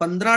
15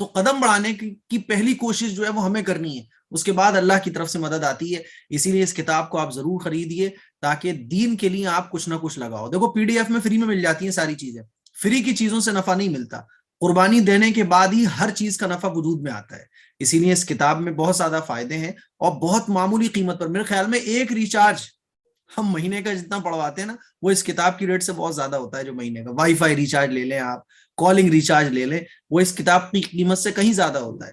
تو قدم بڑھانے کی پہلی کوشش جو ہے وہ ہمیں کرنی ہے، اس کے بعد اللہ کی طرف سے مدد آتی ہے. اسی لیے اس کتاب کو آپ ضرور خریدیے تاکہ دین کے لیے آپ کچھ نہ کچھ لگاؤ. دیکھو PDF میں فری میں مل جاتی ہیں ساری چیزیں، فری کی چیزوں سے نفع نہیں ملتا، قربانی دینے کے بعد ہی ہر چیز کا نفع وجود میں آتا ہے. اسی لیے اس کتاب میں بہت زیادہ فائدے ہیں اور بہت معمولی قیمت پر. میرے خیال میں ایک ریچارج ہم مہینے کا جتنا پڑواتے ہیں نا وہ اس کتاب کی ریٹ سے بہت زیادہ ہوتا ہے. جو مہینے کا وائی فائی ریچارج لے لیں آپ، کالنگ ریچارج لے لیں، وہ اس کتاب کی قیمت سے کہیں زیادہ ہوتا ہے.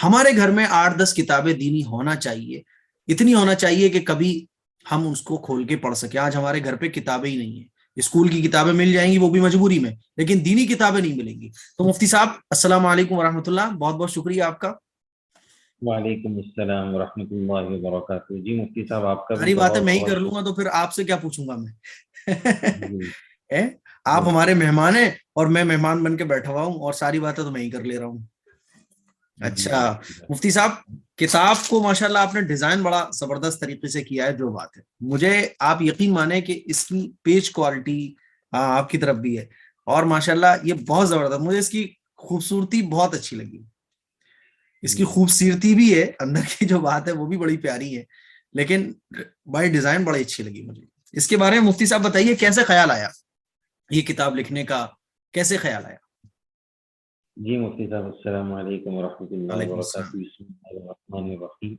ہمارے گھر میں 8-10 کتابیں دینی ہونا چاہیے، اتنی ہونا چاہیے کہ کبھی ہم اس کو کھول کے پڑھ سکیں. آج ہمارے گھر پہ کتابیں ہی نہیں ہیں. اسکول کی کتابیں مل جائیں گی وہ بھی مجبوری میں، لیکن دینی کتابیں نہیں ملیں گی. تو مفتی صاحب السلام علیکم ورحمۃ اللہ، بہت بہت شکریہ آپ کا. وعلیکم السلام ورحمۃ اللہ وبرکاتہ. جی مفتی صاحب آپ کا بھی ساری باتیں بہت میں ہی بہت کر لوں گا تو پھر آپ سے کیا پوچھوں گا میں؟ جی آپ جی ہمارے مہمان ہیں اور میں مہمان بن کے بیٹھا ہوا ہوں اور ساری باتیں تو میں ہی کر لے رہا ہوں. جی اچھا مفتی صاحب. مفتی صاحب، کتاب کو ماشاءاللہ آپ نے ڈیزائن بڑا زبردست طریقے سے کیا ہے. جو بات ہے مجھے آپ یقین مانیں کہ اس کی پیج کوالٹی آپ کی طرف بھی ہے اور ماشاءاللہ یہ بہت زبردست. مجھے اس کی خوبصورتی بہت اچھی لگی. اس کی جی خوبصورتی بھی ہے، اندر کی جو بات ہے وہ بھی بڑی پیاری ہے، لیکن بائی ڈیزائن بڑی اچھی لگی مجھے. اس کے بارے میں مفتی صاحب بتائیے کیسے خیال آیا یہ کتاب لکھنے کا، کیسے خیال آیا؟ جی مفتی صاحب السلام علیکم ورحمۃ اللہ وعلیکم السلام. وبرکاتہ. بسم اللہ الرحمن الرحیم.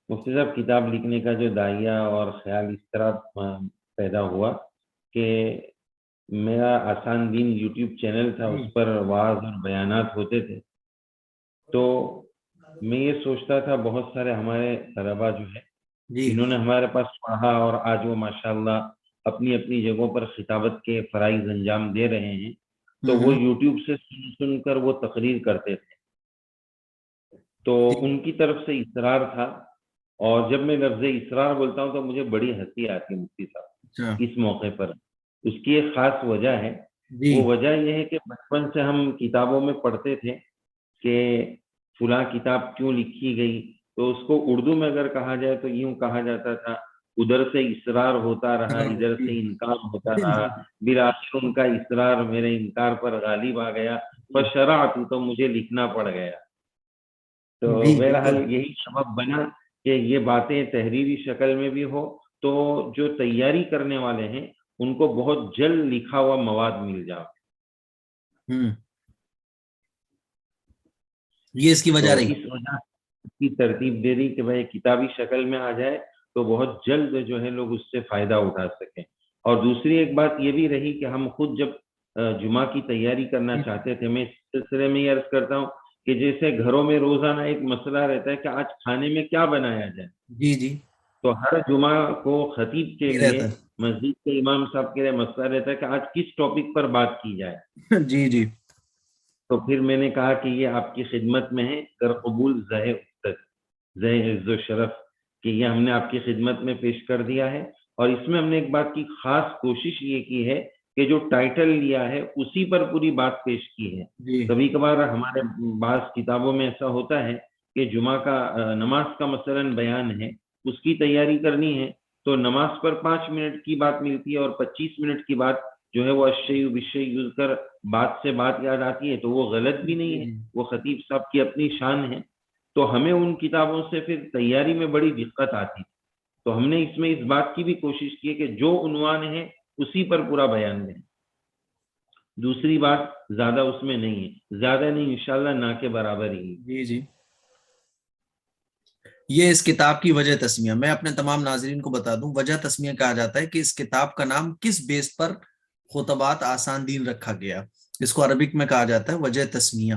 مفتی صاحب کتاب لکھنے کا جو داعیہ اور خیال اس طرح پیدا ہوا کہ میرا آسان دین یوٹیوب چینل تھا، اس پر وعظ اور بیانات ہوتے تھے. تو میں یہ سوچتا تھا بہت سارے ہمارے طلبا جو ہے جی جنہوں نے ہمارے پاس پڑھا اور آج وہ ماشاءاللہ اپنی اپنی جگہوں پر خطابت کے فرائض انجام دے رہے ہیں، تو وہ یوٹیوب سے سن کر وہ تقریر کرتے تھے. تو ان کی طرف سے اصرار تھا، اور جب میں لفظ اصرار بولتا ہوں تو مجھے بڑی ہنسی آتی ہے مفتی صاحب اس موقع پر. اس کی ایک خاص وجہ ہے. وہ وجہ یہ ہے کہ بچپن سے ہم کتابوں میں پڑھتے تھے کہ فلاں کتاب کیوں لکھی گئی، تو اس کو اردو میں اگر کہا جائے تو یوں کہا جاتا تھا ادھر سے اصرار ہوتا رہا ادھر سے انکار ہوتا رہا، بالآخر ان کا اصرار میرے انکار پر غالب آ گیا، فشرعت تو مجھے لکھنا پڑ گیا. تو بہرحال یہی سبب بنا کہ یہ باتیں تحریری شکل میں بھی ہو تو جو تیاری کرنے والے ہیں ان کو بہت جلد لکھا ہوا مواد مل جائے. یہ اس کی وجہ رہی. اس وجہ کی ترتیب دے دی کہ بھائی کتابی شکل میں آ جائے تو بہت جلد جو ہے لوگ اس سے فائدہ اٹھا سکیں. اور دوسری ایک بات یہ بھی رہی کہ ہم خود جب جمعہ کی تیاری کرنا چاہتے تھے، میں اس سلسلے میں یہ عرض کرتا ہوں کہ جیسے گھروں میں روزانہ ایک مسئلہ رہتا ہے کہ آج کھانے میں کیا بنایا جائے، جی جی، تو ہر جمعہ کو خطیب کے لیے رہتا مسجد کے امام صاحب کے لیے مسئلہ رہتا ہے کہ آج کس ٹاپک پر بات کی جائے. ہے. جی جی، تو پھر میں نے کہا کہ یہ آپ کی خدمت میں ہے، کر قبول زہ عز و شرف، کہ یہ ہم نے آپ کی خدمت میں پیش کر دیا ہے. اور اس میں ہم نے ایک بات کی خاص کوشش یہ کی ہے کہ جو ٹائٹل لیا ہے اسی پر پوری بات پیش کی ہے. کبھی کبھار ہمارے بعض کتابوں میں ایسا ہوتا ہے کہ جمعہ کا نماز کا مثلا بیان ہے، اس کی تیاری کرنی ہے تو نماز پر 5 منٹ کی بات ملتی ہے اور 25 منٹ کی بات جو ہے وہ اشیء بالشیء یوز کر بات سے بات یاد آتی ہے، تو وہ غلط بھی نہیں ہے، وہ خطیب صاحب کی اپنی شان ہے. تو ہمیں ان کتابوں سے پھر تیاری میں بڑی دقت آتی، تو ہم نے اس میں اس بات کی بھی کوشش کی کہ جو عنوان ہے اسی پر پورا بیان دیں. دوسری بات زیادہ اس میں نہیں ہے، زیادہ نہیں انشاءاللہ نہ کے برابر ہی. جی جی، یہ اس کتاب کی وجہ تسمیہ میں اپنے تمام ناظرین کو بتا دوں. وجہ تسمیہ کہا جاتا ہے کہ اس کتاب کا نام کس بیس پر خطبات آسان دین رکھا گیا، اس کو عربک میں کہا جاتا ہے وجہ تسمیہ.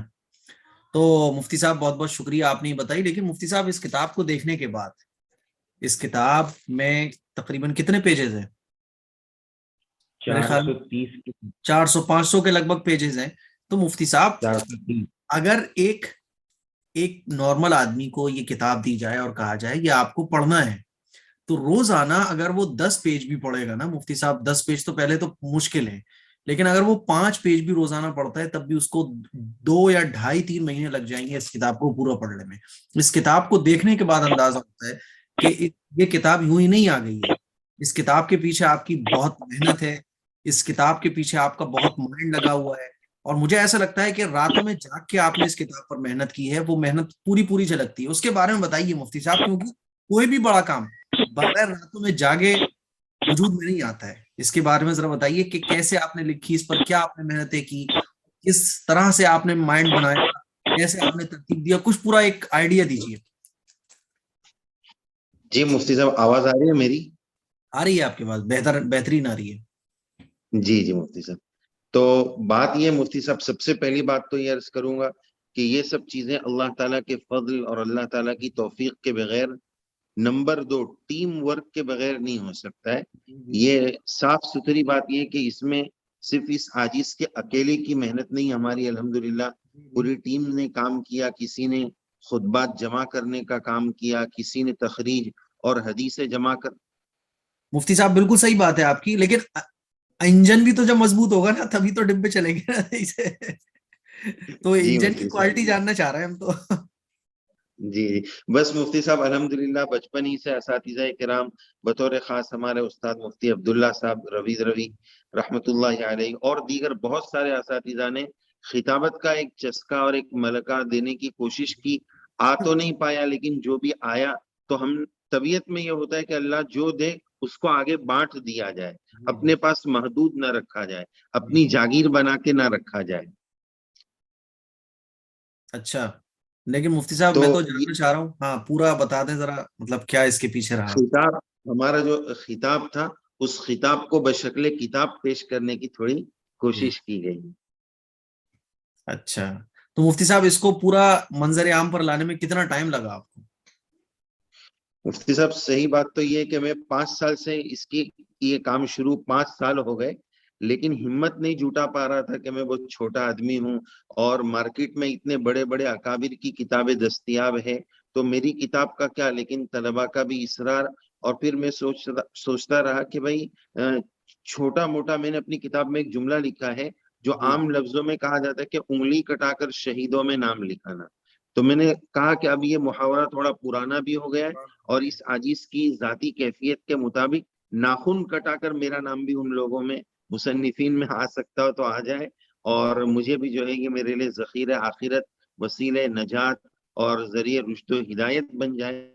تو مفتی صاحب بہت بہت شکریہ، آپ نے بتائی. لیکن مفتی صاحب اس کتاب کو دیکھنے کے بعد اس کتاب میں تقریباً کتنے پیجز ہیں؟ میرے خیال 430 400-500 کے لگ بھگ پیجز ہیں. تو مفتی صاحب 430 اگر ایک نارمل آدمی کو یہ کتاب دی جائے اور کہا جائے یہ آپ کو پڑھنا ہے تو روزانہ اگر وہ 10 پیج بھی پڑھے گا نا مفتی صاحب، 10 پیج تو پہلے تو مشکل ہے، لیکن اگر وہ 5 پیج بھی روزانہ پڑھتا ہے تب بھی اس کو 2 یا 2.5-3 مہینے لگ جائیں گے اس کتاب کو پورا پڑھنے میں. اس کتاب کو دیکھنے کے بعد اندازہ ہوتا ہے کہ یہ کتاب یوں ہی نہیں آ گئی ہے. اس کتاب کے پیچھے آپ کی بہت محنت ہے، اس کتاب کے پیچھے آپ کا بہت مائنڈ لگا ہوا ہے. اور مجھے ایسا لگتا ہے کہ راتوں میں جاگ کے آپ نے اس کتاب پر محنت کی ہے، وہ محنت پوری پوری جھلکتی ہے. اس کے بارے میں بتائیے مفتی صاحب، کیونکہ کوئی بھی بڑا کام بغیر راتوں میں جاگے وجود میں نہیں آتا ہے. اس کے بارے میں ذرا بتائیے کہ کیسے آپ نے لکھی، اس پر کیا آپ نے محنتیں کی، کس طرح سے آپ نے مائنڈ بنایا، کیسے آپ نے ترتیب دیا، کچھ پورا ایک آئیڈیا دیجیے. جی مفتی صاحب آواز آ رہی ہے میری؟ آ رہی ہے آپ کے پاس، بہترین آ رہی ہے. جی جی مفتی صاحب، تو بات یہ مفتی صاحب، سب سے پہلی بات تو یہ عرض کروں گا کہ یہ سب چیزیں اللہ تعالیٰ کے فضل اور اللہ تعالیٰ کی توفیق کے بغیر، نمبر 2 ٹیم ورک کے بغیر نہیں ہو سکتا ہے. یہ صاف ستھری بات یہ ہے کہ اس میں صرف اس عاجز کے اکیلے کی محنت نہیں، ہماری الحمدللہ پوری ٹیم نے کام کیا. کسی نے خطبات جمع کرنے کا کام کیا، کسی نے تخریج اور حدیثیں جمع کر. مفتی صاحب بالکل صحیح بات ہے آپ کی، لیکن انجن بھی تو جب مضبوط ہوگا نا تبھی تو ڈبے چلیں گے نا اسے. تو جی انجن کی مفتی صاحب، کوالٹی جاننا چاہ رہے ہیں ہم تو. جی جی بس مفتی صاحب الحمدللہ بچپن ہی سے اساتذہ کرام، بطور خاص ہمارے استاد مفتی عبداللہ صاحب روی رحمت اللہ علیہ اور دیگر بہت سارے اساتذہ نے خطابت کا ایک چسکا اور ایک ملکہ دینے کی کوشش کی. آ تو نہیں پایا، لیکن جو بھی آیا تو ہم، طبیعت میں یہ ہوتا ہے کہ اللہ جو دے اس کو آگے بانٹ دیا جائے، اپنے پاس محدود نہ رکھا جائے، اپنی جاگیر بنا کے نہ رکھا جائے. اچھا، لیکن مفتی صاحب تو میں تو یہ جاننا چاہ رہا ہوں، ہاں پورا بتا دیں ذرا، مطلب کیا اس کے پیچھے رہا. خطاب، ہمارا جو خطاب تھا اس خطاب کو بشکل کتاب پیش کرنے کی تھوڑی جی. کوشش کی گئی. اچھا، تو مفتی صاحب اس کو پورا منظر عام پر لانے میں کتنا ٹائم لگا آپ کو؟ مفتی صاحب صحیح بات تو یہ کہ میں 5 سال سے اس کی یہ کام شروع، 5 سال ہو گئے، لیکن ہمت نہیں جھوٹا پا رہا تھا کہ میں بہت چھوٹا آدمی ہوں اور مارکیٹ میں اتنے بڑے بڑے اکابر کی کتابیں دستیاب ہے تو میری کتاب کا کیا. لیکن طلبا کا بھی اصرار، اور پھر میں سوچتا رہا کہ بھائی چھوٹا موٹا، میں نے اپنی کتاب میں ایک جملہ لکھا ہے جو جی. عام لفظوں میں کہا جاتا ہے کہ انگلی کٹا کر شہیدوں میں نام لکھانا. تو میں نے کہا کہ اب یہ محاورہ تھوڑا پرانا بھی ہو گیا ہے، اور اس عاجز کی ذاتی کیفیت کے مطابق ناخن کٹا کر میرا نام بھی ان لوگوں میں مصنفین میں آ سکتا ہو تو آ جائے، اور مجھے بھی جو ہے یہ میرے لیے ذخیرہ آخرت، وسیلہ نجات اور ذریعہ رشد و ہدایت بن جائے.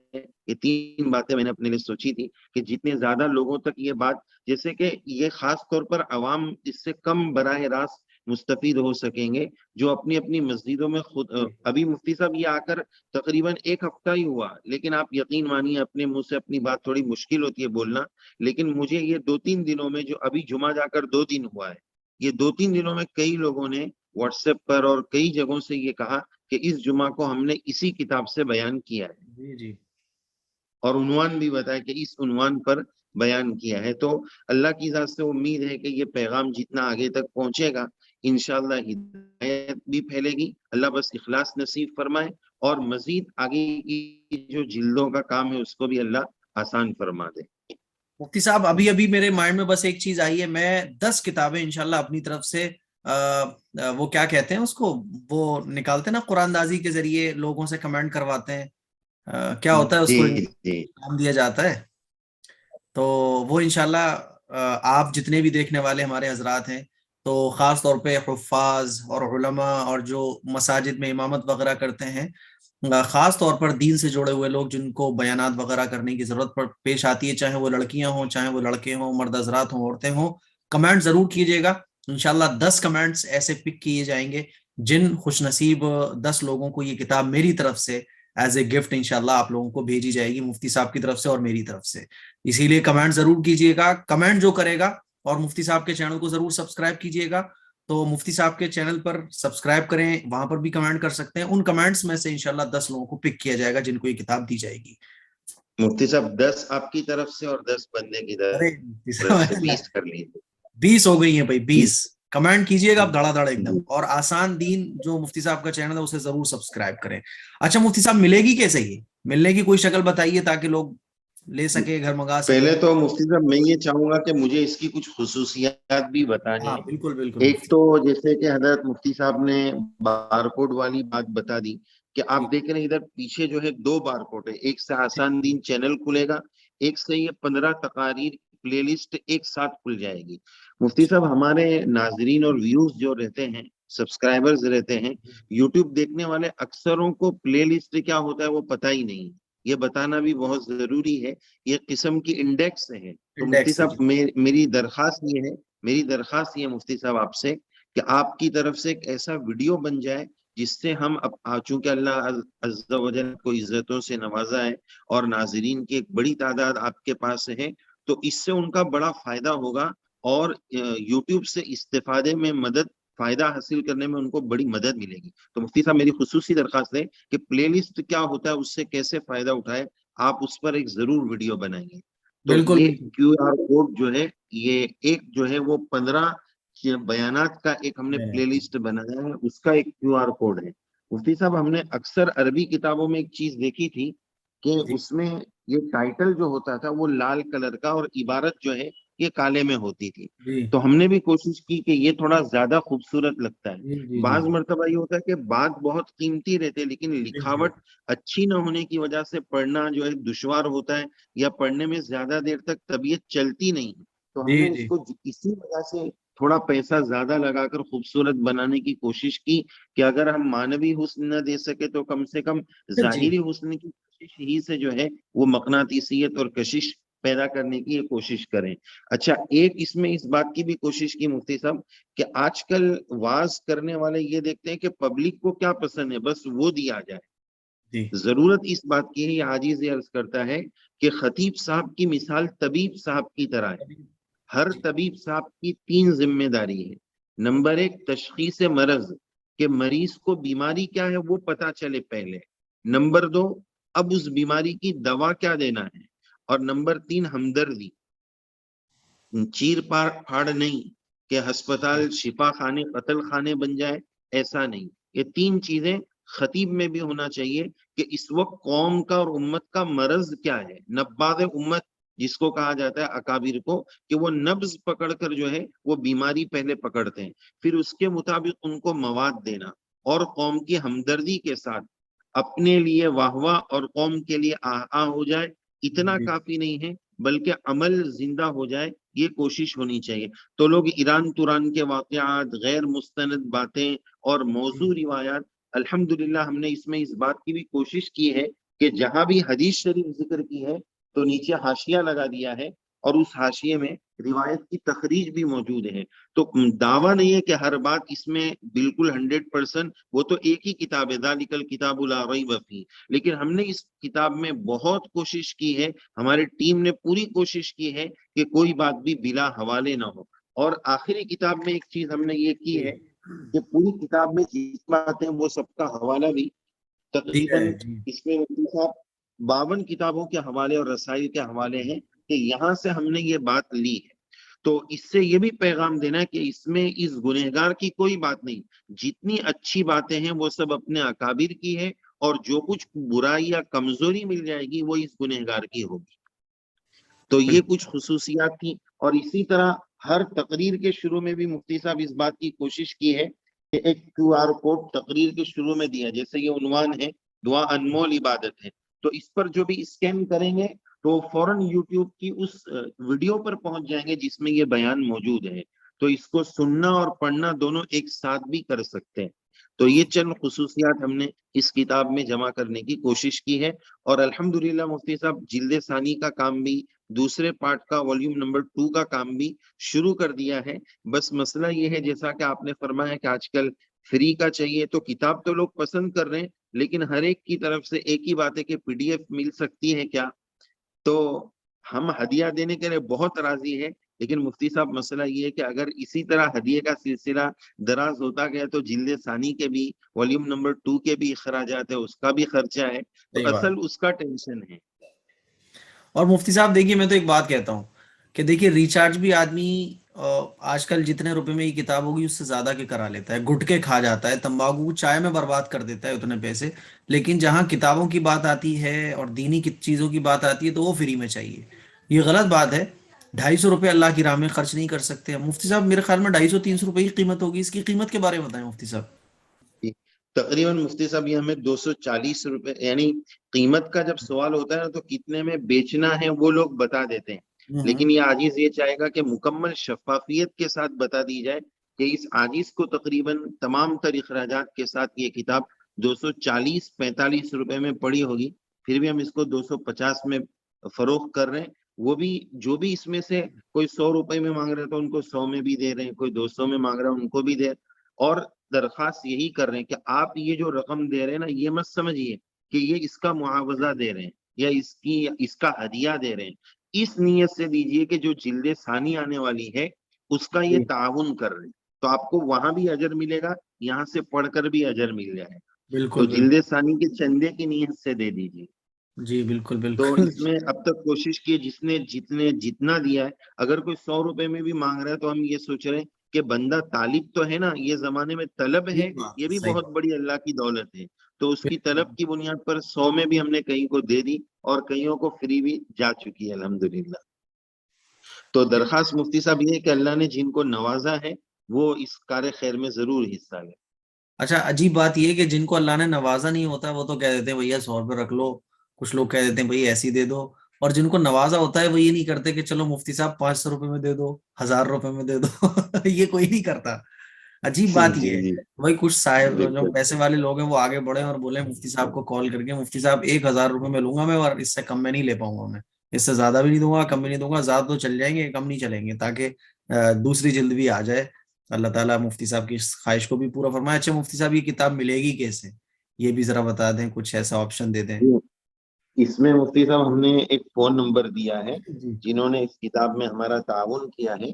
یہ 3 باتیں میں نے اپنے لیے سوچی تھی کہ جتنے زیادہ لوگوں تک یہ بات، جیسے کہ یہ خاص طور پر عوام اس سے کم براہ راست مستفید ہو سکیں گے جو اپنی اپنی مسجدوں میں خود. ابھی مفتی صاحب یہ آ کر تقریباً 1 ہفتہ ہی ہوا، لیکن آپ یقین مانیے اپنے منہ سے اپنی بات تھوڑی مشکل ہوتی ہے بولنا، لیکن مجھے یہ 2-3 دنوں میں، جو ابھی جمعہ جا کر 2 دن ہوا ہے، یہ 2-3 دنوں میں کئی لوگوں نے واٹس ایپ پر اور کئی جگہوں سے یہ کہا کہ اس جمعہ کو ہم نے اسی کتاب سے بیان کیا ہے، جی. جی. اور عنوان بھی بتایا کہ اس عنوان پر بیان کیا ہے. تو اللہ کی ذات سے امید ہے کہ یہ پیغام جتنا آگے تک پہنچے گا انشاءاللہ ہدایت بھی پھیلے گی. اللہ بس اخلاص نصیب فرمائے، اور مزید آگے کی جو جلدوں کا کام ہے اس کو بھی اللہ آسان فرما دے. مفتی صاحب ابھی میرے مائنڈ میں بس ایک چیز آئی ہے، میں 10 کتابیں انشاءاللہ اپنی طرف سے وہ کیا کہتے ہیں اس کو، وہ نکالتے ہیں نا قرآن دازی کے ذریعے، لوگوں سے کمنٹ کرواتے ہیں، کیا ہوتا ہے اس جی کو جی نام دیا جاتا ہے. تو وہ انشاءاللہ آپ جتنے بھی دیکھنے والے ہمارے حضرات ہیں، تو خاص طور پہ حفاظ اور علماء اور جو مساجد میں امامت وغیرہ کرتے ہیں، خاص طور پر دین سے جڑے ہوئے لوگ جن کو بیانات وغیرہ کرنے کی ضرورت پیش آتی ہے، چاہے وہ لڑکیاں ہوں، چاہے وہ لڑکے ہوں، مرد حضرات ہوں، عورتیں ہوں، کمنٹ ضرور کیجیے گا. انشاءاللہ 10 کمنٹس ایسے پک کیے جائیں گے جن خوش نصیب 10 لوگوں کو یہ کتاب میری طرف سے ایز اے گفٹ انشاءاللہ آپ لوگوں کو بھیجی جائے گی، مفتی صاحب کی طرف سے اور میری طرف سے. اسی لیے کمنٹ ضرور کیجیے گا. کمنٹ جو کرے گا، اور مفتی صاحب کے چینل کو ضرور سبسکرائب کیجیے گا. تو مفتی صاحب کے چینل پر سبسکرائب کریں، وہاں پر بھی کمنٹ کر سکتے ہیں. ان کمنٹس میں سے انشاءاللہ 10 لوگوں کو پک کیا جائے گا جن کو یہ کتاب دی جائے گی. مفتی صاحب 10 آپ کی طرف سے اور 10 بندے کی ارے طرف سے 20 کر لیجیے. 20 ہو گئی ہیں بھائی، 20 کمنٹ کیجیے گا آپ دھڑا دھڑ ایک دم. جی. اور آسان دین جو مفتی صاحب کا چینل ہے اسے ضرور سبسکرائب کریں. اچھا مفتی صاحب ملے گی کیسے، یہ ملنے کی کوئی شکل بتائیے تاکہ لوگ لے سکے، گھر منگا سکے. پہلے تو مفتی صاحب میں یہ چاہوں گا کہ مجھے اس کی کچھ خصوصیات بھی بتانی ہاں ہے. بالکل بالکل ایک مفتی. تو جیسے کہ حضرت مفتی صاحب نے بارکوڈ والی بات بتا دی کہ آپ دیکھ رہے ہیں ادھر پیچھے جو ہے 2 بارکوڈ ہے، ایک سے آسان دین چینل کھلے گا، ایک سے یہ 15 تقاریر پلے لسٹ ایک ساتھ کھل جائے گی. مفتی صاحب ہمارے ناظرین اور ویوز جو رہتے ہیں سبسکرائبرز رہتے ہیں. یوٹیوب دیکھنے والے اکثروں کو پلے لسٹ کیا ہوتا ہے وہ پتہ ہی نہیں. یہ بتانا بھی بہت ضروری ہے. یہ قسم کی انڈیکس ہے. تو مفتی صاحب میری درخواست یہ مفتی صاحب آپ سے کہ آپ کی طرف سے ایک ایسا ویڈیو بن جائے جس سے ہم چونکہ اللہ عز و جل کو عزتوں سے نوازا ہے اور ناظرین کی ایک بڑی تعداد آپ کے پاس ہے، تو اس سے ان کا بڑا فائدہ ہوگا اور یوٹیوب سے استفادے میں فائدہ حاصل کرنے میں ان کو بڑی مدد ملے گی. تو مفتی صاحب میری خصوصی درخواست ہے کہ پلے لسٹ کیا ہوتا ہے، اس سے کیسے فائدہ اٹھائے، آپ اس پر ایک ضرور ویڈیو بنائیں گے. تو یہ کیو آر کوڈ جو ہے، یہ ایک جو ہے وہ 15 بیانات کا ایک ہم نے پلے لسٹ بنایا ہے، اس کا ایک کیو آر کوڈ ہے. مفتی صاحب ہم نے اکثر عربی کتابوں میں ایک چیز دیکھی تھی کہ اس میں یہ ٹائٹل جو ہوتا تھا وہ لال کلر کا اور عبارت جو ہے یہ کالے میں ہوتی تھی. تو ہم نے بھی کوشش کی کہ یہ تھوڑا زیادہ خوبصورت لگتا ہے. بعض مرتبہ یہ ہوتا ہے کہ بات بہت قیمتی رہتے لیکن لکھاوٹ اچھی نہ ہونے کی وجہ سے پڑھنا جو ہے دشوار ہوتا ہے یا پڑھنے میں زیادہ دیر تک طبیعت چلتی نہیں. تو ہم نے اس کو اسی وجہ سے تھوڑا پیسہ زیادہ لگا کر خوبصورت بنانے کی کوشش کی کہ اگر ہم مانوی حسن نہ دے سکے تو کم سے کم ظاہری حسن کی کوشش ہی سے جو ہے وہ مقناطیسیت اور کشش پیدا کرنے کی کوشش کریں. اچھا، ایک اس میں اس بات کی بھی کوشش کی مفتی صاحب کہ آج کل واز کرنے والے یہ دیکھتے ہیں کہ پبلک کو کیا پسند ہے بس وہ دیا جائے. ضرورت اس بات کی ہے، یہ عاجز عرض کرتا ہے کہ خطیب صاحب کی مثال طبیب صاحب کی طرح ہے. ہر طبیب صاحب کی 3 ذمہ داری ہے. نمبر 1 تشخیص مرض، کہ مریض کو بیماری کیا ہے وہ پتا چلے پہلے. نمبر 2 اب اس بیماری کی دوا کیا دینا ہے. اور نمبر 3 ہمدردی. چیر پھاڑ نہیں کہ ہسپتال شفا خانے قتل خانے بن جائے، ایسا نہیں. یہ 3 چیزیں خطیب میں بھی ہونا چاہیے کہ اس وقت قوم کا اور امت کا مرض کیا ہے. نبض امت جس کو کہا جاتا ہے اکابر کو، کہ وہ نبض پکڑ کر جو ہے وہ بیماری پہلے پکڑتے ہیں، پھر اس کے مطابق ان کو مواد دینا اور قوم کی ہمدردی کے ساتھ اپنے لیے واہ واہ اور قوم کے لیے آ ہو جائے. اتنا کافی نہیں ہے بلکہ عمل زندہ ہو جائے، یہ کوشش ہونی چاہیے. تو لوگ ایران توران کے واقعات، غیر مستند باتیں اور موضوع روایات، الحمدللہ ہم نے اس میں اس بات کی بھی کوشش کی ہے کہ جہاں بھی حدیث شریف ذکر کی ہے تو نیچے حاشیہ لگا دیا ہے اور اس حاشیے میں روایت کی تخریج بھی موجود ہے. تو دعویٰ نہیں ہے کہ ہر بات اس میں بالکل 100%، وہ تو ایک ہی کتاب ہے ذالک الکتاب لا ریب فیہ، لیکن ہم نے اس کتاب میں بہت کوشش کی ہے، ہماری ٹیم نے پوری کوشش کی ہے کہ کوئی بات بھی بلا حوالے نہ ہو. اور آخری کتاب میں ایک چیز ہم نے یہ کی ہے کہ پوری کتاب میں جس باتیں وہ سب کا حوالہ بھی تقریباً اس میں 52 کتابوں کے حوالے اور رسائل کے حوالے ہیں کہ یہاں سے ہم نے یہ بات لی ہے. تو اس سے یہ بھی پیغام دینا ہے کہ اس میں اس گنہگار کی کوئی بات نہیں، جتنی اچھی باتیں ہیں وہ سب اپنے اکابر کی ہے اور جو کچھ برائی یا کمزوری مل جائے گی وہ اس گنہگار کی ہوگی. تو یہ کچھ خصوصیات تھی. اور اسی طرح ہر تقریر کے شروع میں بھی مفتی صاحب اس بات کی کوشش کی ہے کہ ایک کیو آر کوڈ تقریر کے شروع میں دیا، جیسے یہ عنوان ہے دعا انمول عبادت ہے، تو اس پر جو بھی اسکین کریں گے تو فوراً یوٹیوب کی اس ویڈیو پر پہنچ جائیں گے جس میں یہ بیان موجود ہے. تو اس کو سننا اور پڑھنا دونوں ایک ساتھ بھی کر سکتے ہیں. تو یہ چند خصوصیات ہم نے اس کتاب میں جمع کرنے کی کوشش کی ہے. اور الحمدللہ مفتی صاحب جلد ثانی کا کام بھی، دوسرے پارٹ کا والیوم نمبر 2 کا کام بھی شروع کر دیا ہے. بس مسئلہ یہ ہے جیسا کہ آپ نے فرمایا کہ آج کل فری کا چاہیے، تو کتاب تو لوگ پسند کر رہے ہیں لیکن ہر ایک کی طرف سے ایک ہی بات ہے کہ PDF مل سکتی ہے کیا. تو ہم ہدیہ دینے کے لیے بہت راضی ہے، لیکن مفتی صاحب مسئلہ یہ ہے کہ اگر اسی طرح ہدیے کا سلسلہ دراز ہوتا گیا تو جلد ثانی کے بھی والیوم نمبر 2 کے بھی اخراجات ہے، اس کا بھی خرچہ ہے، تو اصل اس کا ٹینشن ہے. اور مفتی صاحب دیکھیے میں تو ایک بات کہتا ہوں کہ دیکھیے ریچارج بھی آدمی آج کل جتنے روپے میں یہ کتاب ہوگی اس سے زیادہ کے کرا لیتا ہے، گٹکے کھا جاتا ہے، تمباکو چائے میں برباد کر دیتا ہے اتنے پیسے. لیکن جہاں کتابوں کی بات آتی ہے اور دینی چیزوں کی بات آتی ہے تو وہ فری میں چاہیے. یہ غلط بات ہے. 250 روپے اللہ کی راہ میں خرچ نہیں کر سکتے مفتی صاحب. میرے خیال میں 250-300 روپے کی قیمت ہوگی. اس کی قیمت کے بارے میں بتائیں مفتی صاحب. تقریباً مفتی صاحب یہ ہمیں 240 روپے، یعنی قیمت کا جب سوال ہوتا ہے نا تو کتنے میں بیچنا ہے وہ لوگ بتا دیتے ہیں، لیکن یہ عاجز یہ چاہے گا کہ مکمل شفافیت کے ساتھ بتا دی جائے کہ اس عاجز کو تقریباً تمام تر اخراجات کے ساتھ یہ کتاب 240-45 روپے میں پڑی ہوگی، پھر بھی ہم اس کو 250 میں فروخت کر رہے ہیں. وہ بھی جو بھی اس میں سے کوئی 100 روپے میں مانگ رہے ہیں تو ان کو 100 میں بھی دے رہے ہیں، کوئی 200 میں مانگ رہے ہیں ان کو بھی دے رہے ہیں. اور درخواست یہی کر رہے ہیں کہ آپ یہ جو رقم دے رہے ہیں نا، یہ مت سمجھیے کہ یہ اس کا معاوضہ دے رہے ہیں یا اس کا ہدیہ دے رہے ہیں. اس نیت سے دیجئے کہ جو جلد ثانی آنے والی ہے اس کا یہ تعاون کر رہے ہیں، تو آپ کو وہاں بھی اجر ملے گا، یہاں سے پڑھ کر بھی اجر مل جائے. تو بالکل جلد بالکل. ثانی کے چندے کی نیت سے دے دیجئے. جی بالکل تو بالکل. اس میں اب تک کوشش کی جس نے جتنا دیا ہے، اگر کوئی 100 روپے میں بھی مانگ رہا ہے تو ہم یہ سوچ رہے ہیں کہ بندہ طالب تو ہے نا، یہ زمانے میں طلب صحیح ہے، بات یہ ہے، بھی صحیح بہت بات. بڑی اللہ کی دولت ہے. تو اس کی بالکل. طلب کی بنیاد پر 100 میں بھی ہم نے کہیں کو دے دی اور کئیوں کو فری بھی جا چکی ہے الحمدللہ. تو درخواست مفتی صاحب یہ ہے کہ اللہ نے جن کو نوازا ہے وہ اس کار خیر میں ضرور حصہ لے. اچھا عجیب بات یہ ہے کہ جن کو اللہ نے نوازا نہیں ہوتا وہ تو کہہ دیتے ہیں بھیا 100 روپے رکھ لو، کچھ لوگ کہہ دیتے ہیں بھائی ایسی دے دو، اور جن کو نوازا ہوتا ہے وہ یہ نہیں کرتے کہ چلو مفتی صاحب 500 روپے میں دے دو، 1000 روپے میں دے دو. یہ کوئی نہیں کرتا. عجیب بات جی یہ ہے. جی بھائی کچھ صاحب جو بالکل. پیسے والے لوگ ہیں وہ آگے بڑھے اور بولے مفتی صاحب کو کال کر کے مفتی صاحب 1000 روپے میں لوں گا میں، اور اس سے کم میں نہیں لے پاؤں گا، میں اس سے زیادہ بھی نہیں دوں گا، کم بھی نہیں دوں گا، زیادہ تو چل جائیں گے کم نہیں چلیں گے، تاکہ دوسری جلد بھی آ جائے. اللہ تعالیٰ مفتی صاحب کی اس خواہش کو بھی پورا فرمائے. اچھا مفتی صاحب یہ کتاب ملے گی کیسے، یہ بھی ذرا بتا دیں، کچھ ایسا آپشن دے دیں. اس میں مفتی صاحب ہم نے ایک فون نمبر دیا ہے، جی جنہوں نے اس کتاب میں ہمارا تعاون کیا ہے.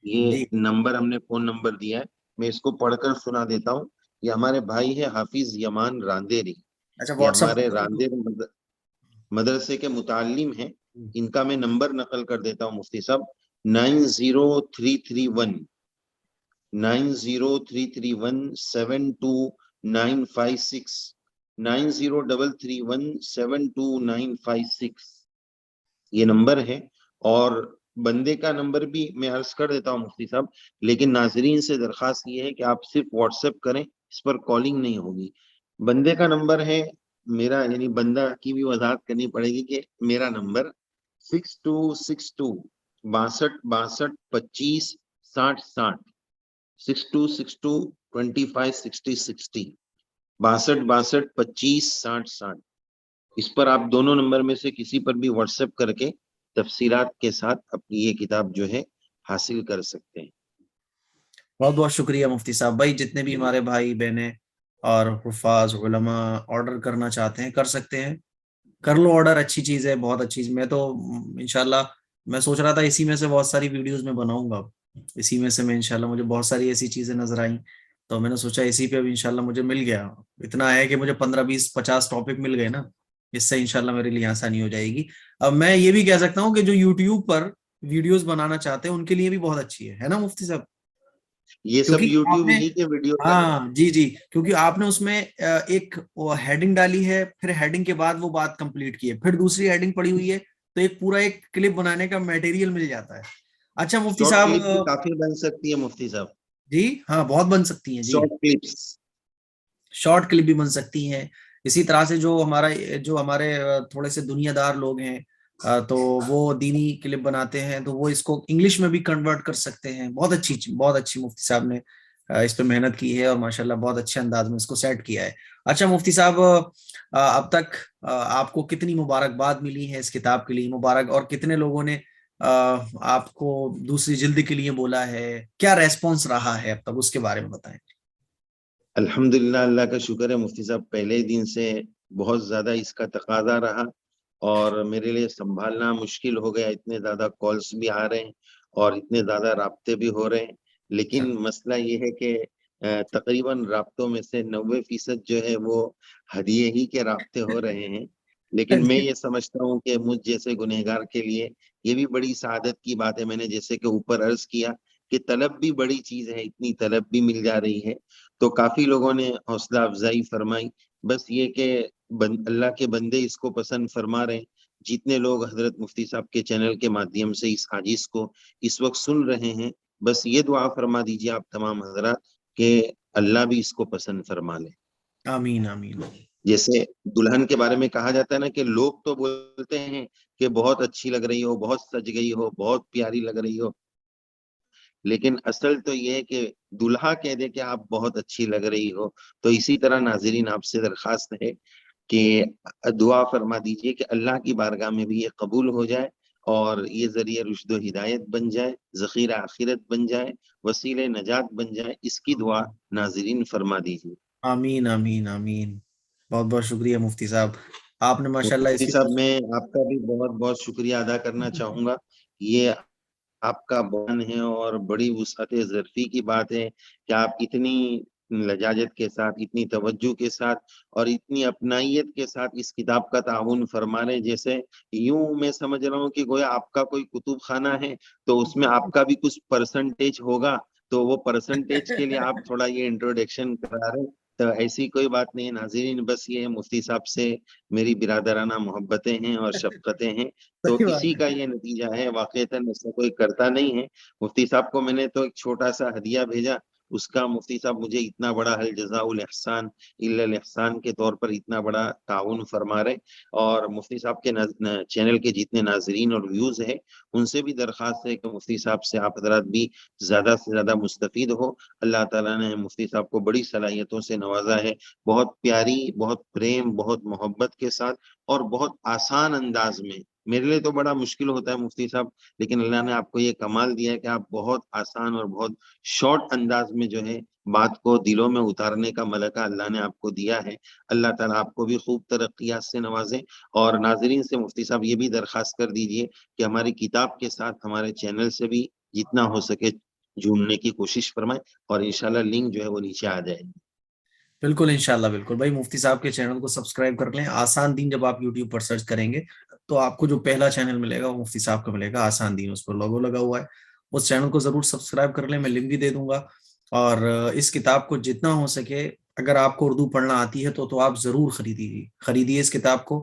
یہ جی. نمبر ہم نے فون نمبر دیا ہے، میں اس کو پڑھ کر سنا دیتا ہوں. یہ ہمارے بھائی ہے حافظ یمان راندیری، اچھا یہ واٹس ہمارے ایپ. راندیر مدرسے کے متعلم ہیں. ان کا میں نمبر نقل کر دیتا ہوں مفتی صاحب: 9033172956 9033172956 یہ نمبر ہے. اور بندے کا نمبر بھی میں عرض کر دیتا ہوں مفتی صاحب، لیکن ناظرین سے درخواست یہ ہے کہ آپ صرف واٹس ایپ کریں، اس پر کالنگ نہیں ہوگی. بندے کا نمبر ہے میرا، یعنی بندہ کی بھی وضاحت کرنی پڑے گی کہ میرا نمبر 6262 62 62 25 60 60 6262 25 60 60 62 62 25 60 60. اس پر آپ دونوں نمبر میں سے کسی پر بھی واٹس ایپ کر کے تفصیلات کے ساتھ اپنی یہ کتاب جو ہے حاصل کر سکتے ہیں. بہت بہت شکریہ مفتی صاحب. بھائی جتنے بھی ہمارے بھائی بہنیں اور حفاظ علماء آرڈر کرنا چاہتے ہیں کر سکتے ہیں، کر لو آرڈر، اچھی چیز ہے، بہت اچھی چیز. میں تو انشاءاللہ میں سوچ رہا تھا اسی میں سے بہت ساری ویڈیوز میں بناؤں گا، اسی میں سے میں انشاءاللہ مجھے بہت ساری ایسی چیزیں نظر آئیں تو میں نے سوچا اسی پہ اب انشاءاللہ مجھے مل گیا. اتنا ہے کہ مجھے 15 20 50 ٹاپک مل گئے نا، اس سے انشاءاللہ میرے لیے آسانی ہو جائے گی. اب میں یہ بھی کہہ سکتا ہوں کہ جو یوٹیوب پر ویڈیوز بنانا چاہتے ہیں ان کے لیے بھی بہت اچھی ہے نا مفتی صاحب؟ یہ سب کیونکہ آپ یوٹیوب نے، ہی کے ویڈیو کا ہاں جی جی، کیونکہ آپ نے اس میں ایک ہیڈنگ ڈالی ہے، پھر ہیڈنگ کے بعد وہ بات کمپلیٹ کی ہے، پھر دوسری ہیڈنگ پڑی ہوئی ہے، تو ایک پورا ایک کلپ بنانے کا میٹیریل مل جاتا ہے. اچھا مفتی شارٹ صاحب، کلپ بھی کافی بن سکتی ہے مفتی صاحب. جی ہاں بہت بن سکتی ہیں جی، شارٹ کلپس. شارٹ کلپ بھی بن سکتی ہیں. اسی طرح سے جو ہمارے تھوڑے سے دنیا دار لوگ ہیں تو وہ دینی کلپ بناتے ہیں تو وہ اس کو انگلش میں بھی کنورٹ کر سکتے ہیں. بہت اچھی مفتی صاحب نے اس پہ محنت کی ہے اور ماشاءاللہ بہت اچھے انداز میں اس کو سیٹ کیا ہے. اچھا مفتی صاحب، اب تک آپ کو کتنی مبارکباد ملی ہے اس کتاب کے لیے، مبارک، اور کتنے لوگوں نے آپ کو دوسری جلد کے لیے بولا ہے، کیا ریسپونس رہا ہے اب تک، اس کے بارے میں بتائیں. الحمدللہ اللہ کا شکر ہے مفتی صاحب، پہلے دن سے بہت زیادہ اس کا تقاضا رہا اور میرے لیے سنبھالنا مشکل ہو گیا. اتنے زیادہ کالز بھی آ رہے ہیں اور اتنے زیادہ رابطے بھی ہو رہے ہیں، لیکن مسئلہ یہ ہے کہ تقریباً رابطوں میں سے 90% جو ہے وہ ہدیے ہی کے رابطے ہو رہے ہیں. لیکن میں یہ سمجھتا ہوں کہ مجھ جیسے گنہگار کے لیے یہ بھی بڑی سعادت کی بات ہے. میں نے جیسے کہ اوپر عرض کیا کہ طلب بھی بڑی چیز ہے، اتنی طلب بھی مل جا رہی ہے تو کافی لوگوں نے حوصلہ افزائی فرمائی. بس یہ کہ اللہ کے بندے اس کو پسند فرما رہے ہیں. جتنے لوگ حضرت مفتی صاحب کے چینل کے مادھیم سے اس حدیث کو اس وقت سن رہے ہیں، بس یہ دعا فرما دیجیے آپ تمام حضرات کہ اللہ بھی اس کو پسند فرما لے. آمین آمین. جیسے دلہن کے بارے میں کہا جاتا ہے نا کہ لوگ تو بولتے ہیں کہ بہت اچھی لگ رہی ہو، بہت سج گئی ہو، بہت پیاری لگ رہی ہو، لیکن اصل تو یہ ہے کہ دلہا کہہ دے کہ آپ بہت اچھی لگ رہی ہو. تو اسی طرح ناظرین آپ سے درخواست ہے کہ دعا فرما دیجئے کہ اللہ کی بارگاہ میں بھی یہ قبول ہو جائے اور یہ ذریعہ رشد و ہدایت بن جائے، ذخیرہ آخرت بن جائے، وسیلہ نجات بن جائے. اس کی دعا ناظرین فرما دیجیے. آمین آمین آمین. بہت بہت شکریہ مفتی صاحب، آپ نے ماشاءاللہ مفتی اسی صاحب میں آپ کا بھی بہت بہت شکریہ ادا کرنا چاہوں گا. یہ آپ کا بیان ہے اور بڑی وسعت ظرفی کی بات ہے کہ آپ اتنی لجاجت کے ساتھ، اتنی توجہ کے ساتھ اور اتنی اپنائیت کے ساتھ اس کتاب کا تعاون فرما رہے. جیسے یوں میں سمجھ رہا ہوں کہ گویا آپ کا کوئی کتب خانہ ہے تو اس میں آپ کا بھی کچھ پرسنٹیج ہوگا، تو وہ پرسنٹیج کے لیے آپ تھوڑا یہ انٹروڈکشن کرا رہے ہیں. تو ایسی کوئی بات نہیں ہے ناظرین، بس یہ مفتی صاحب سے میری برادرانہ محبتیں ہیں اور شفقتیں ہیں. تو صحیح بات اسی ہے. کا یہ نتیجہ ہے. واقعتاً ایسا کوئی کرتا نہیں ہے. مفتی صاحب کو میں نے تو ایک چھوٹا سا ہدیہ بھیجا، اس کا مفتی صاحب مجھے اتنا بڑا حل جزاء الاحسان الا الاحسان کے طور پر اتنا بڑا تعاون فرما رہے. اور مفتی صاحب کے چینل کے جتنے ناظرین اور ویوز ہیں ان سے بھی درخواست ہے کہ مفتی صاحب سے آپ حضرات بھی زیادہ سے زیادہ مستفید ہو. اللہ تعالیٰ نے مفتی صاحب کو بڑی صلاحیتوں سے نوازا ہے، بہت پیاری، بہت پریم، بہت محبت کے ساتھ اور بہت آسان انداز میں. میرے لیے تو بڑا مشکل ہوتا ہے مفتی صاحب، لیکن اللہ نے آپ کو یہ کمال دیا ہے کہ آپ بہت آسان اور بہت شارٹ انداز میں جو ہے بات کو دلوں میں اتارنے کا ملکہ اللہ نے آپ کو دیا ہے. اللہ تعالیٰ آپ کو بھی خوب ترقیات سے نوازے. اور ناظرین سے مفتی صاحب یہ بھی درخواست کر دیجئے کہ ہماری کتاب کے ساتھ ہمارے چینل سے بھی جتنا ہو سکے جڑنے کی کوشش فرمائیں اور انشاءاللہ لنک جو ہے وہ نیچے آ جائے. بالکل انشاءاللہ بالکل بھائی، مفتی صاحب کے چینل کو سبسکرائب کر لیں. آسان دین جب آپ یوٹیوب پر سرچ کریں گے تو آپ کو جو پہلا چینل ملے گا وہ مفتی صاحب کا ملے گا، آسان دین، اس پر لوگو لگا ہوا ہے. اس چینل کو ضرور سبسکرائب کر لیں، میں لنک بھی دے دوں گا. اور اس کتاب کو جتنا ہو سکے، اگر آپ کو اردو پڑھنا آتی ہے تو آپ ضرور خریدیے اس کتاب کو.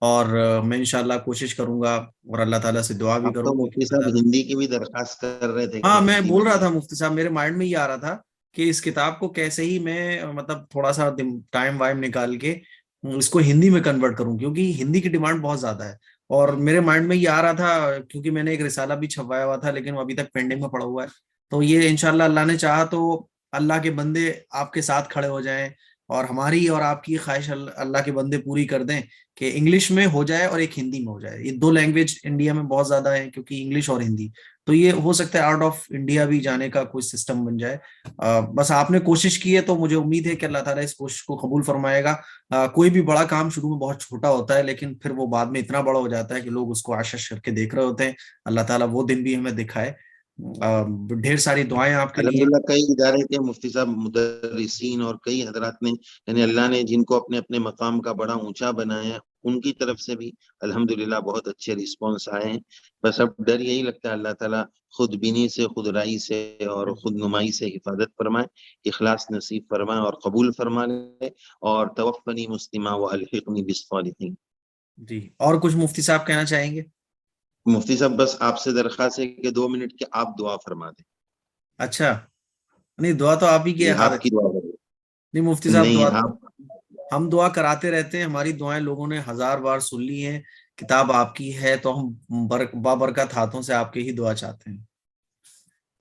اور میں انشاءاللہ کوشش کروں گا اور اللہ تعالیٰ سے دعا بھی آپ تو کروں گا کہ مفتی اللہ صاحب تعالیٰ. ہندی کی بھی درخواست کر رہے تھے کہ ہاں، میں ہندی بول میں رہا بھی. تھا مفتی صاحب، میرے مائنڈ میں یہ آ رہا تھا کہ اس کتاب کو کیسے ہی میں مطلب تھوڑا سا ٹائم وائم نکال کے اس کو ہندی میں کنورٹ کروں، کیونکہ ہندی کی ڈیمانڈ بہت زیادہ ہے. اور میرے مائنڈ میں یہ آ رہا تھا کیونکہ میں نے ایک رسالہ بھی چھپوایا ہوا تھا لیکن وہ ابھی تک پینڈنگ میں پڑا ہوا ہے. تو یہ انشاءاللہ اللہ نے چاہا تو اللہ کے بندے آپ کے ساتھ کھڑے ہو جائیں اور ہماری اور آپ کی خواہش اللہ کے بندے پوری کر دیں کہ انگلش میں ہو جائے اور ایک ہندی میں ہو جائے. یہ دو لینگویج انڈیا میں بہت زیادہ ہے کیونکہ انگلش اور ہندی. تو یہ ہو سکتا ہے آؤٹ آف انڈیا بھی جانے کا کوئی سسٹم بن جائے. بس آپ نے کوشش کی ہے تو مجھے امید ہے کہ اللہ تعالیٰ اس کوشش کو قبول فرمائے گا. کوئی بھی بڑا کام شروع میں بہت چھوٹا ہوتا ہے لیکن پھر وہ بعد میں اتنا بڑا ہو جاتا ہے کہ لوگ اس کو آشش کر کے دیکھ رہے ہوتے ہیں. اللہ تعالیٰ وہ دن بھی ہمیں دکھائے. ڈھیر ساری دعائیں آپ کے لیے. الحمدللہ کئی ادارے کے مفتی صاحب مدرسین اور کئی حضرات نے، یعنی اللہ نے جن کو اپنے اپنے مقام کا بڑا اونچا بنایا ہے ان کی طرف سے بھی الحمدللہ بہت اچھے رسپانس آئے ہیں. بس اب ڈر یہی لگتا ہے اللہ تعالیٰ خود بینی سے، خود رائی سے اور خود نمائی سے حفاظت فرمائے، اخلاص نصیب فرمائے اور قبول فرما لے. اور توفنی مسلمہ والحقنی بالصالحین. جی، اور کچھ مفتی صاحب کہنا چاہیں گے؟ مفتی صاحب بس آپ سے درخواست ہے کہ 2 منٹ کی آپ دعا فرما دیں. اچھا، نہیں دعا تو آپ ہی کی جی ہر. آپ کی دعا کریں. نہیں مفتی صاحب، نہیں دعا آپ. ہم دعا کراتے رہتے ہیں، ہماری دعائیں لوگوں نے 1000 بار سن لی ہیں. کتاب آپ کی ہے تو ہم بابرکت ہاتھوں سے آپ کے ہی دعا چاہتے ہیں.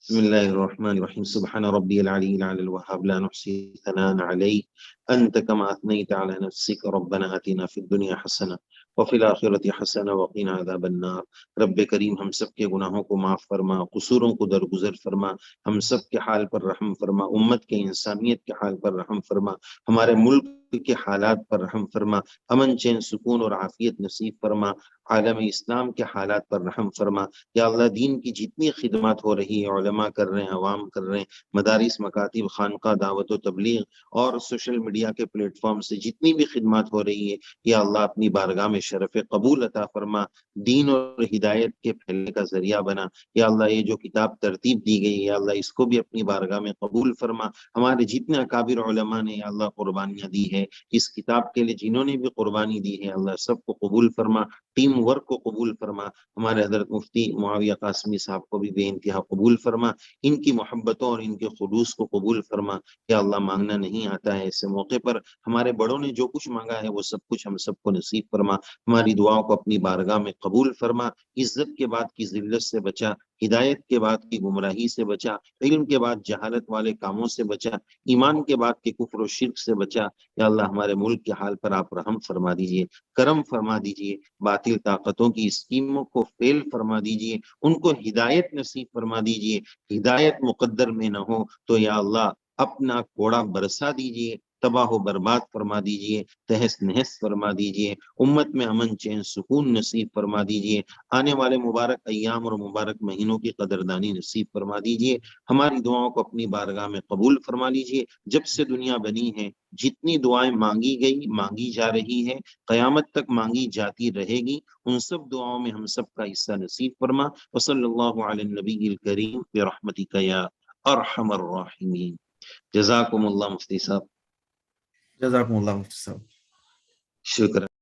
بسم الله الرحمن الرحيم. سبحان ربي العلي العلي الوهاب لا نحصي ثناء عليه أنت كما أثنيت على نفسك. ربنا آتنا في الدنيا حسنة وفي الآخرة حسنة وقنا عذاب النار. رب کریم ہم سب کے گناہوں کو معاف فرما، قصوروں کو درگزر فرما، ہم سب کے حال پر رحم فرما، امت کے انسانیت کے حال پر رحم فرما، ہمارے ملک کے حالات پر رحم فرما، امن چین سکون اور عافیت نصیب فرما، عالم اسلام کے حالات پر رحم فرما. یا اللہ دین کی جتنی خدمات ہو رہی ہے، علماء کر رہے ہیں، عوام کر رہے ہیں، مدارس، مکاتب، خانقاہ، دعوت و تبلیغ اور سوشل میڈیا کے پلیٹ فارم سے جتنی بھی خدمات ہو رہی ہے، یا اللہ اپنی بارگاہ میں شرف قبول عطا فرما، دین اور ہدایت کے پھیلنے کا ذریعہ بنا. یا اللہ یہ جو کتاب ترتیب دی گئی، یا اللہ اس کو بھی اپنی بارگاہ میں قبول فرما. ہمارے جتنے اکابر علماء نے یا اللہ قربانیاں دی ہے اس کتاب کے لیے، جنہوں نے بھی قربانی دی ہے، اللہ سب کو قبول فرما، ٹیم ورک کو قبول فرما. ہمارے حضرت مفتی معاویہ قاسمی صاحب کو بھی بے انتہا قبول فرما، ان کی محبتوں اور ان کے خلوص کو قبول فرما. یا اللہ مانگنا نہیں آتا ہے، ایسے موقع پر ہمارے بڑوں نے جو کچھ مانگا ہے وہ سب کچھ ہم سب کو نصیب فرما. ہماری دعاؤں کو اپنی بارگاہ میں قبول فرما، عزت کے بعد کی ذلت سے بچا، ہدایت کے بعد کی گمراہی سے بچا، علم کے بعد جہالت والے کاموں سے بچا، ایمان کے بعد کے کفر و شرک سے بچا۔ یا اللہ ہمارے ملک کے حال پر آپ رحم فرما دیجئے، کرم فرما دیجئے، باطل طاقتوں کی اسکیموں کو فیل فرما دیجئے، ان کو ہدایت نصیب فرما دیجئے۔ ہدایت مقدر میں نہ ہو تو یا اللہ اپنا کوڑا برسا دیجئے، تباہ و برباد فرما دیجئے، تہس نہس فرما دیجئے، امت میں امن چین سکون نصیب فرما دیجئے، آنے والے مبارک ایام اور مبارک مہینوں کی قدردانی نصیب فرما دیجئے، ہماری دعاؤں کو اپنی بارگاہ میں قبول فرما لیجئے۔ جب سے دنیا بنی ہے جتنی دعائیں مانگی گئی، مانگی جا رہی ہے، قیامت تک مانگی جاتی رہے گی، ان سب دعاؤں میں ہم سب کا حصہ نصیب فرما۔ وصلی اللہ علی النبی الکریم برحمتک یا ارحم الراحمین۔ جزاکم اللہ مفتی صاحب، جزاکم اللہ مفتی صاحب۔ شکر۔